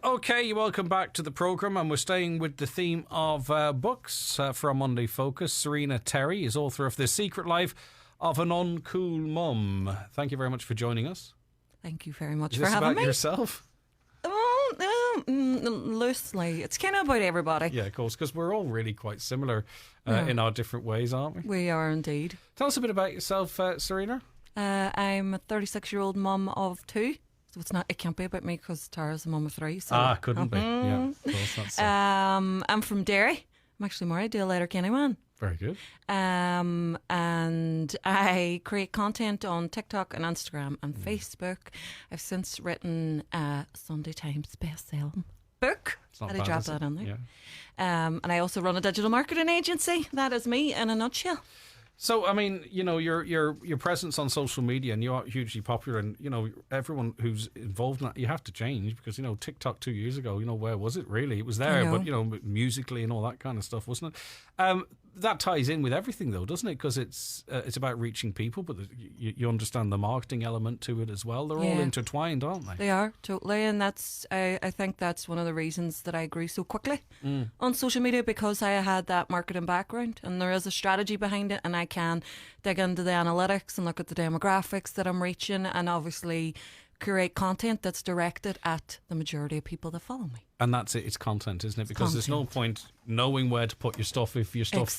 Okay, welcome back to the programme, and we're staying with the theme of books from Monday Focus. Serena Terry is author of The Secret Life of an Uncool Mum. Thank you very much for joining us. Thank you very much Is for this having about me. yourself? Loosely. It's kind of about everybody. Yeah, of course, because we're all really quite similar in our different ways, aren't we? We are indeed. Tell us a bit about yourself, Serena. I'm a 36-year-old mum of 2. So it can't be about me because Tara's a mum of 3. So. Couldn't be. Yeah, of course, that's I'm from Derry. I'm actually married to a Letterkenny man. very good. And I create content on TikTok and Instagram and Facebook. I've since written a Sunday Times best-selling book. It's not I bad, dropped is it? that in there. Yeah. And I also run a digital marketing agency. That is me in a nutshell. So, I mean, you know, your presence on social media, and you are hugely popular, and, you know, everyone who's involved in that, you have to change because, you know, TikTok 2 years ago, you know, where was it really? It was there, but, you know, musically and all that kind of stuff, wasn't it? That ties in with everything, though, doesn't it? Because it's about reaching people, but you understand the marketing element to it as well. They're all intertwined, aren't they? They are, totally. And that's I think that's one of the reasons that I grew so quickly on social media, because I had that marketing background and there is a strategy behind it, and I can dig into the analytics and look at the demographics that I'm reaching, and obviously create content that's directed at the majority of people that follow me. And that's it, it's content, isn't it? Because there's no point knowing where to put your stuff if your stuff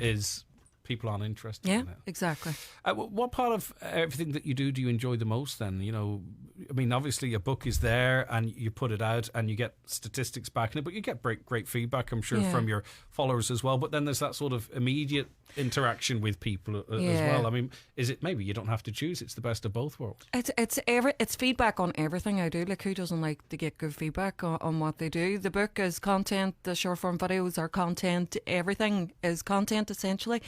is people aren't interested in it. Exactly. What part of everything that you do you enjoy the most then? You know, I mean, obviously your book is there and you put it out and you get statistics back in it, but you get great feedback, I'm sure, from your followers as well. But then there's that sort of immediate interaction with people as well. I mean, is it maybe you don't have to choose, it's the best of both worlds? It's feedback on everything I do. Like, who doesn't like to get good feedback on what they do? The book is content, the short form videos are content, everything is content essentially.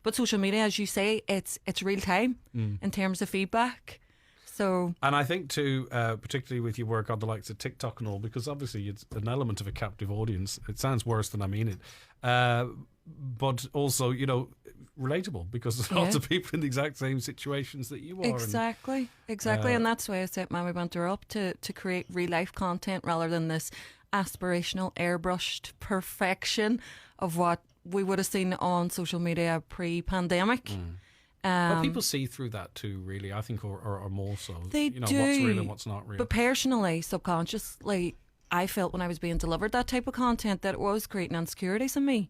But social media, as you say, it's real time in terms of feedback. So, and I think too, particularly with your work on the likes of TikTok and all, because obviously it's an element of a captive audience. It sounds worse than I mean it, but also, you know, relatable, because there's lots of people in the exact same situations that you are. Exactly, and that's why I set Mammy Banter up to create real life content rather than this aspirational, airbrushed perfection of what we would have seen on social media pre-pandemic. But people see through that too, really, I think, or more so. They do. What's real and what's not real. But personally, subconsciously, I felt when I was being delivered that type of content that it was creating insecurities in me.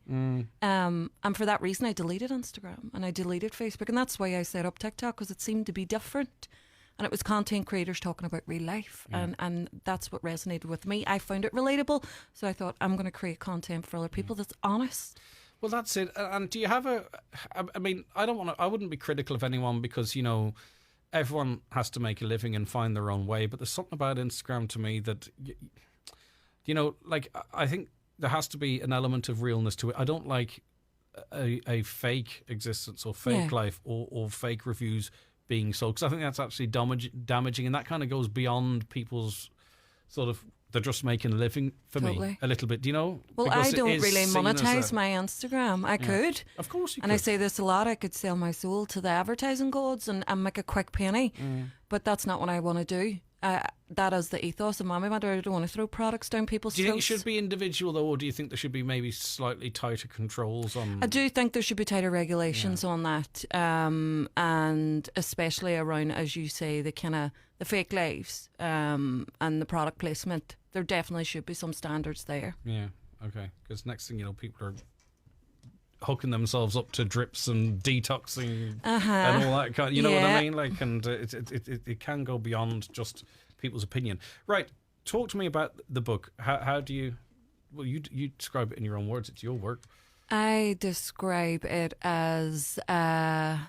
And for that reason, I deleted Instagram and I deleted Facebook. And that's why I set up TikTok, because it seemed to be different. And it was content creators talking about real life. And that's what resonated with me. I found it relatable. So I thought, I'm going to create content for other people that's honest. Well, that's it. And do you have I mean, I wouldn't be critical of anyone, because, you know, everyone has to make a living and find their own way. But there's something about Instagram to me that, you know, like, I think there has to be an element of realness to it. I don't like a fake existence or fake life or fake reviews being sold, because I think that's actually damaging, and that kind of goes beyond people's sort of, they're just making a living for me a little bit, do you know? Well, because I don't really monetize my Instagram. I could. Of course you could. And I say this a lot, I could sell my soul to the advertising gods and make a quick penny. But that's not what I want to do. That is the ethos of Mammy Banter. I don't want to throw products down people's throats. Do you think it should be individual, though, or do you think there should be maybe slightly tighter controls on... I do think there should be tighter regulations on that, and especially around, as you say, the fake lives and the product placement. There definitely should be some standards there. Yeah, okay. Because next thing you know, people are hooking themselves up to drips and detoxing and all that kind. You know what I mean? Like, and it can go beyond just people's opinion. Right. Talk to me about the book. How do you? Well, you describe it in your own words. It's your work. I describe it as a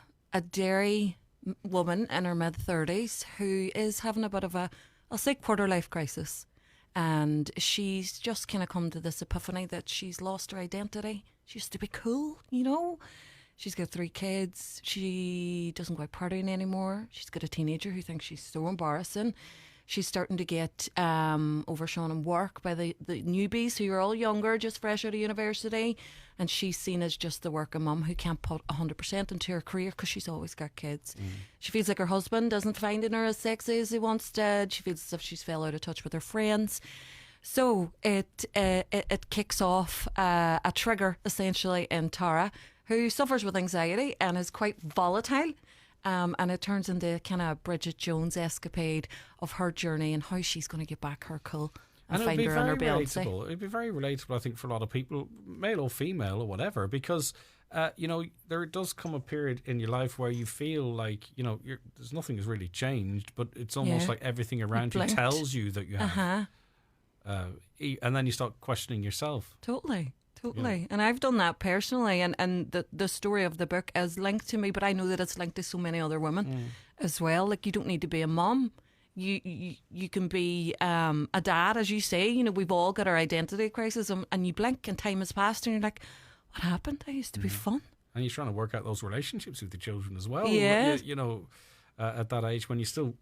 Derry woman in her mid-30s who is having a bit of I'll say quarter life crisis. And she's just kind of come to this epiphany that she's lost her identity. She used to be cool, you know. She's got 3 kids. She doesn't go out partying anymore. She's got a teenager who thinks she's so embarrassing. She's starting to get overshone in work by the newbies who are all younger, just fresh out of university. And she's seen as just the working mum who can't put 100% into her career because she's always got kids. She feels like her husband isn't finding her as sexy as he once did. She feels as if she's fell out of touch with her friends. So it kicks off a trigger essentially in Tara, who suffers with anxiety and is quite volatile. And it turns into a kind of Bridget Jones escapade of her journey and how she's going to get back her cool and find her inner Beyonce. It'd be very relatable, I think, for a lot of people, male or female or whatever, because there does come a period in your life where you feel like there's nothing has really changed, but it's almost like everything around you tells you that you have, and then you start questioning yourself. Totally. And I've done that personally, and the story of the book is linked to me, but I know that it's linked to so many other women as well. Like, you don't need to be a mum. You can be a dad, as you say. We've all got our identity crisis, and you blink and time has passed and you're like, what happened? I used to be fun. And you're trying to work out those relationships with the children as well. Yeah. At that age when you're still,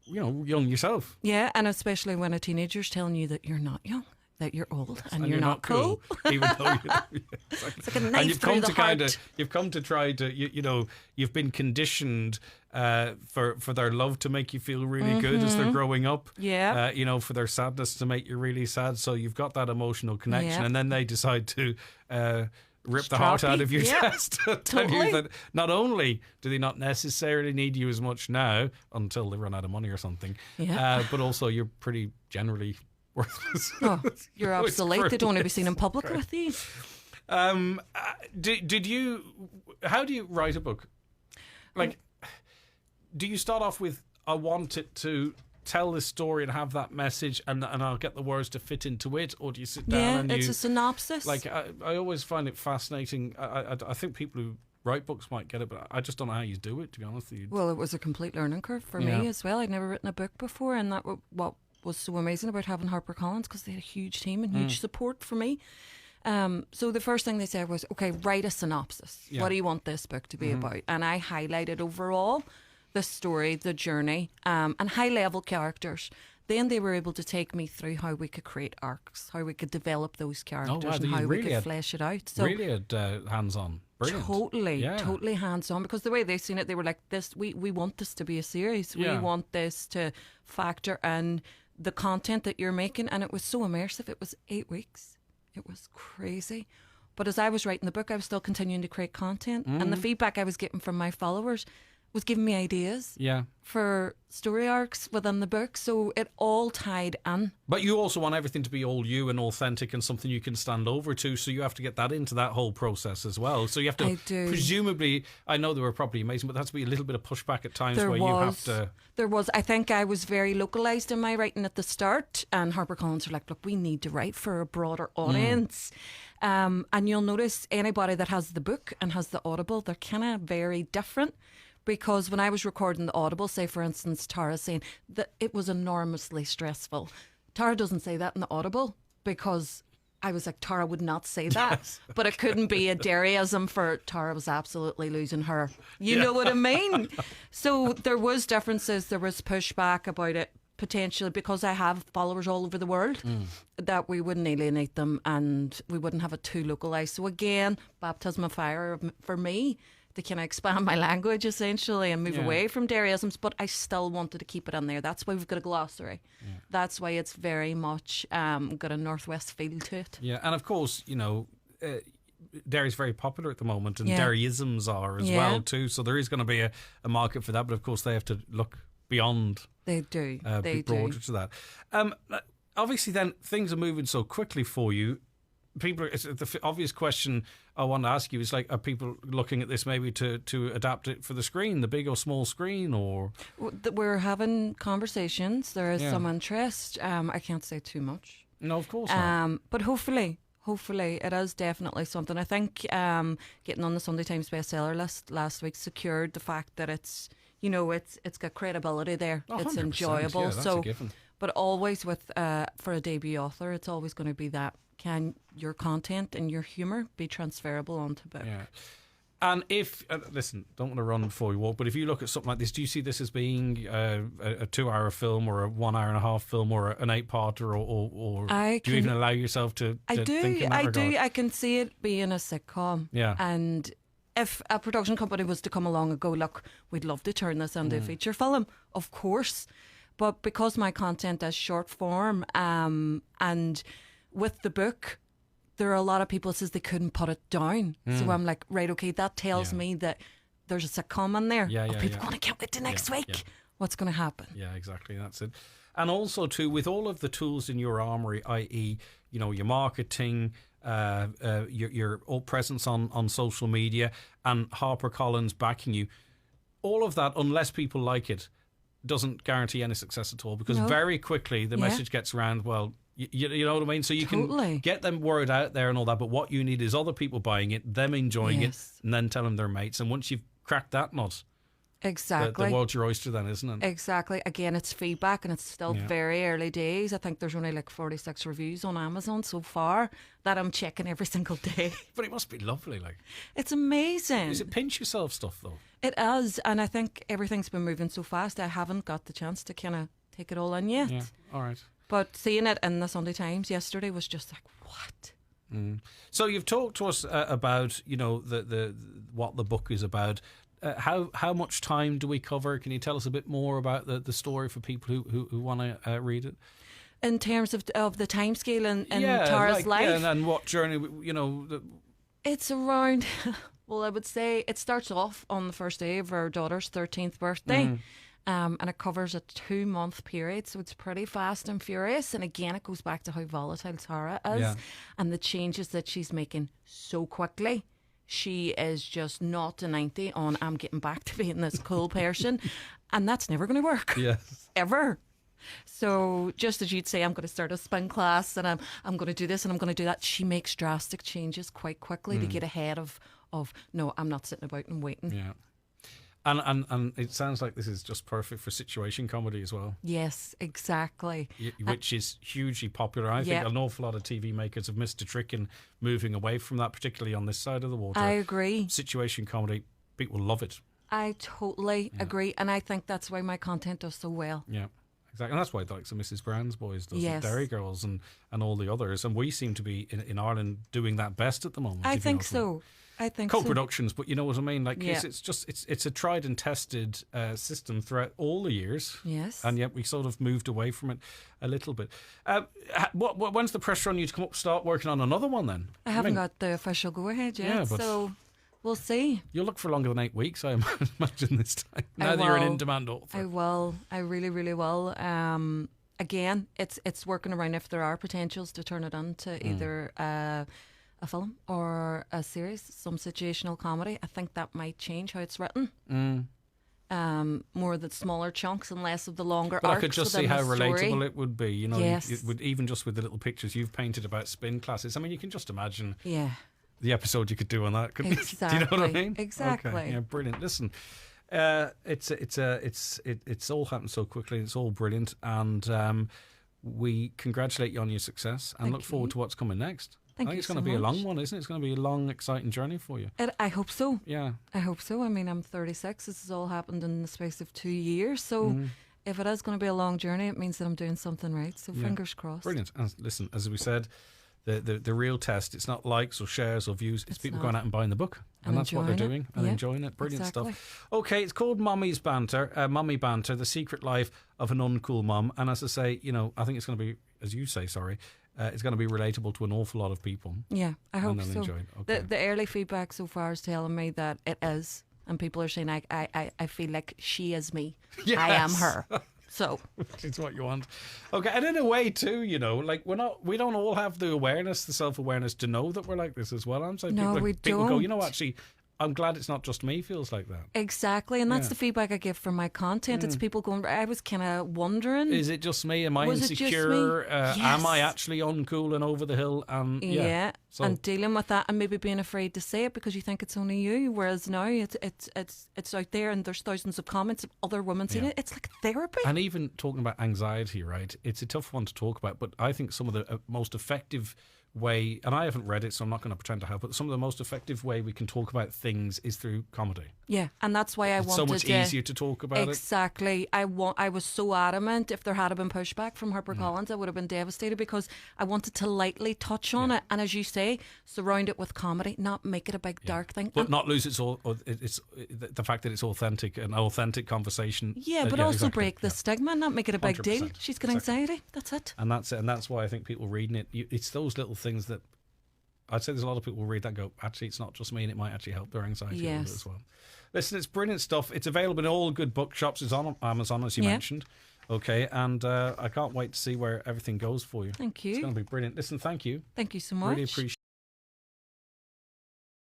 young yourself. Yeah, and especially when a teenager's telling you that you're not young, that you're old and you're not cool. Even though it's like a knife through the heart. You've come to try to, you've been conditioned for their love to make you feel really good as they're growing up. Yeah. For their sadness to make you really sad. So you've got that emotional connection, and then they decide to rip the heart out of your chest. Tell you that not only do they not necessarily need you as much now until they run out of money or something, but also you're pretty generally worthless. Oh, you're obsolete. They don't want to be seen in public with you. Did you? How do you write a book? Like, do you start off with, I want it to tell this story and have that message, and I'll get the words to fit into it, or do you sit down and it's a synopsis? Like, I always find it fascinating. I think people who write books might get it, but I just don't know how you do it, to be honest with you. Well, it was a complete learning curve for me as well. I'd never written a book before, and that what was so amazing about having HarperCollins, because they had a huge team and huge support for me. So the first thing they said was, okay, write a synopsis. What do you want this book to be about? And I highlighted overall the story, the journey, and high level characters. Then they were able to take me through how we could create arcs, how we could develop those characters, and how we could flesh it out. So really hands on. Brilliant. Totally hands on, because the way they've seen it, they were like, "This, we want this to be a series. We want this to factor in the content that you're making." And it was so immersive. It was 8 weeks. It was crazy. But as I was writing the book, I was still continuing to create content, and the feedback I was getting from my followers was giving me ideas for story arcs within the book. So it all tied in. But you also want everything to be all you and authentic and something you can stand over to. So you have to get that into that whole process as well. So you have to, presumably, I know they were probably amazing, but there has to be a little bit of pushback at times you have to. There was. I think I was very localised in my writing at the start. And HarperCollins were like, look, we need to write for a broader audience. And you'll notice anybody that has the book and has the Audible, they're kind of very different. Because when I was recording the Audible, say for instance, Tara saying that it was enormously stressful. Tara doesn't say that in the Audible, because I was like, Tara would not say that. Yes. But it couldn't be a Derryism for Tara was absolutely losing her. You know what I mean? So there was differences. There was pushback about it, potentially, because I have followers all over the world, that we wouldn't alienate them and we wouldn't have it too localised. So again, baptism of fire for me, to kind of expand my language essentially and move away from Derryisms, but I still wanted to keep it in there. That's why we've got a glossary. That's why it's very much got a Northwest feel to it. Yeah, and of course, Derry's very popular at the moment, and Derryisms are as well too. So there is going to be a market for that, but of course they have to look beyond. They do. They broader do. To that. Obviously, then things are moving so quickly for you. The obvious question I want to ask you is, like, are people looking at this maybe to adapt it for the screen, the big or small screen, or? We're having conversations. There is some interest. I can't say too much. No, of course not. But hopefully it is definitely something. I think getting on the Sunday Times bestseller list last week secured the fact that it's got credibility there. It's enjoyable. That's a given. But always with for a debut author, it's always going to be that. Can your content and your humour be transferable onto book? Yeah. And if, listen, don't want to run before we walk, but if you look at something like this, do you see this as being a 2-hour film or a 1 hour and a half film or an 8-parter or do you even allow yourself to think in that regard? I can see it being a sitcom. Yeah. And if a production company was to come along and go, look, we'd love to turn this into a feature film, of course. But because my content is short form, and with the book, there are a lot of people that says they couldn't put it down. So I'm like, right, okay, that tells me that there's a sitcom in there. Yeah, Are people going to can't wait to next week? Yeah. What's going to happen? Yeah, exactly. That's it. And also, too, with all of the tools in your armory, i.e., your marketing, your all presence on social media, and HarperCollins backing you, all of that, unless people like it, doesn't guarantee any success at all, because very quickly the message gets around, well, you know what I mean? So you can get them word out there and all that, but what you need is other people buying it, them enjoying it, and then telling their mates. And once you've cracked that nut, exactly, the world's your oyster then, isn't it? Exactly. Again, it's feedback, and it's still very early days. I think there's only like 46 reviews on Amazon so far that I'm checking every single day. But it must be lovely, like. It's amazing. Is it pinch yourself stuff, though? It is, and I think everything's been moving so fast, I haven't got the chance to kind of take it all in yet. Yeah, all right. But seeing it in the Sunday Times yesterday was just like, what? So you've talked to us about, the what the book is about. How much time do we cover? Can you tell us a bit more about the story for people who want to read it? In terms of the timescale in Tara's life? Yeah, and what journey, It's around, well, I would say it starts off on the first day of her daughter's 13th birthday. And it covers a 2-month period, so it's pretty fast and furious. And again, it goes back to how volatile Tara is and the changes that she's making so quickly. She is just not to 90 on I'm getting back to being this cool person, and that's never going to work. Yes, ever. So just as you'd say, I'm going to start a spin class and I'm going to do this and I'm going to do that, she makes drastic changes quite quickly to get ahead of no, I'm not sitting about and waiting. Yeah. And it sounds like this is just perfect for situation comedy as well. Yes, exactly. Which is hugely popular. I think an awful lot of TV makers have missed a trick in moving away from that, particularly on this side of the water. I agree. Situation comedy, people love it. I totally agree. And I think that's why my content does so well. Yeah, exactly. And that's why the likes of Mrs. Brown's Boys does it, Yes. Dairy Girls and all the others. And we seem to be, in Ireland, doing that best at the moment. I think so. I think co-productions, but you know what I mean. Like it's a tried and tested system throughout all the years. Yes, and yet we sort of moved away from it a little bit. When's the pressure on you to start working on another one? Then I haven't got the official go ahead yet, so we'll see. You'll look for longer than 8 weeks, I imagine this time. Now that you're an in-demand author, I will. I really, really will. Again, it's working around if there are potentials to turn it into either a film or a series, some situational comedy. I think that might change how it's written. More of the smaller chunks and less of the longer arcs. But I could just see how relatable it would be. Yes. It would, even just with the little pictures you've painted about spin classes. I mean, you can just imagine the episode you could do on that. Exactly. Do you know what I mean? Exactly. Okay. Yeah, brilliant. Listen, it's all happened so quickly. It's all brilliant, and we congratulate you on your success and look forward to what's coming next. I think it's going to be a long one, isn't it? It's going to be a long, exciting journey for you. I hope so. Yeah. I hope so. I mean, I'm 36. This has all happened in the space of 2 years. So if it is going to be a long journey, it means that I'm doing something right. So fingers crossed. Brilliant. And listen, as we said, the real test, it's not likes or shares or views. It's people going out and buying the book. And that's what they're doing and enjoying it. Brilliant stuff. Okay, it's called Mummy Banter, The Secret Life of an Uncool Mum. And as I say, I think it's going to be, as you say, it's going to be relatable to an awful lot of people. Yeah, I hope so. Enjoy it. Okay. The early feedback so far is telling me that it is. And people are saying, I feel like she is me. Yes. I am her. So which is what you want. Okay, and in a way too, like we don't all have the awareness, the self-awareness to know that we're like this as well. I'm saying people go, actually, I'm glad it's not just me feels like that. Exactly, and that's the feedback I give from my content. It's people going, I was kind of wondering, is it just me? Am I insecure? Am I actually uncool and over the hill? And and dealing with that and maybe being afraid to say it because you think it's only you, whereas now it's out there and there's thousands of comments of other women saying it. It's like therapy. And even talking about anxiety, right? It's a tough one to talk about, but I think some of the most effective way, and I haven't read it, so I'm not going to pretend to have, but some of the most effective way we can talk about things is through comedy. Yeah, and that's why I It's wanted so much easier to talk about it. Exactly. I was so adamant. If there had been pushback from HarperCollins, I would have been devastated because I wanted to lightly touch on it, and as you say, surround it with comedy, not make it a big dark thing. But not lose the fact that it's authentic, an authentic conversation. Yeah, but also exactly. break the stigma and not make it a big deal. 100%. She's got anxiety. That's it. And that's it. And that's why I think people reading it, it's those little things that I'd say there's a lot of people read that and go, actually, it's not just me, and it might actually help their anxiety a little bit as well. Listen, it's brilliant stuff. It's available in all good bookshops. It's on Amazon, as you mentioned. Okay, and I can't wait to see where everything goes for you. Thank you. It's going to be brilliant. Listen, thank you. Thank you so much. Really appreciate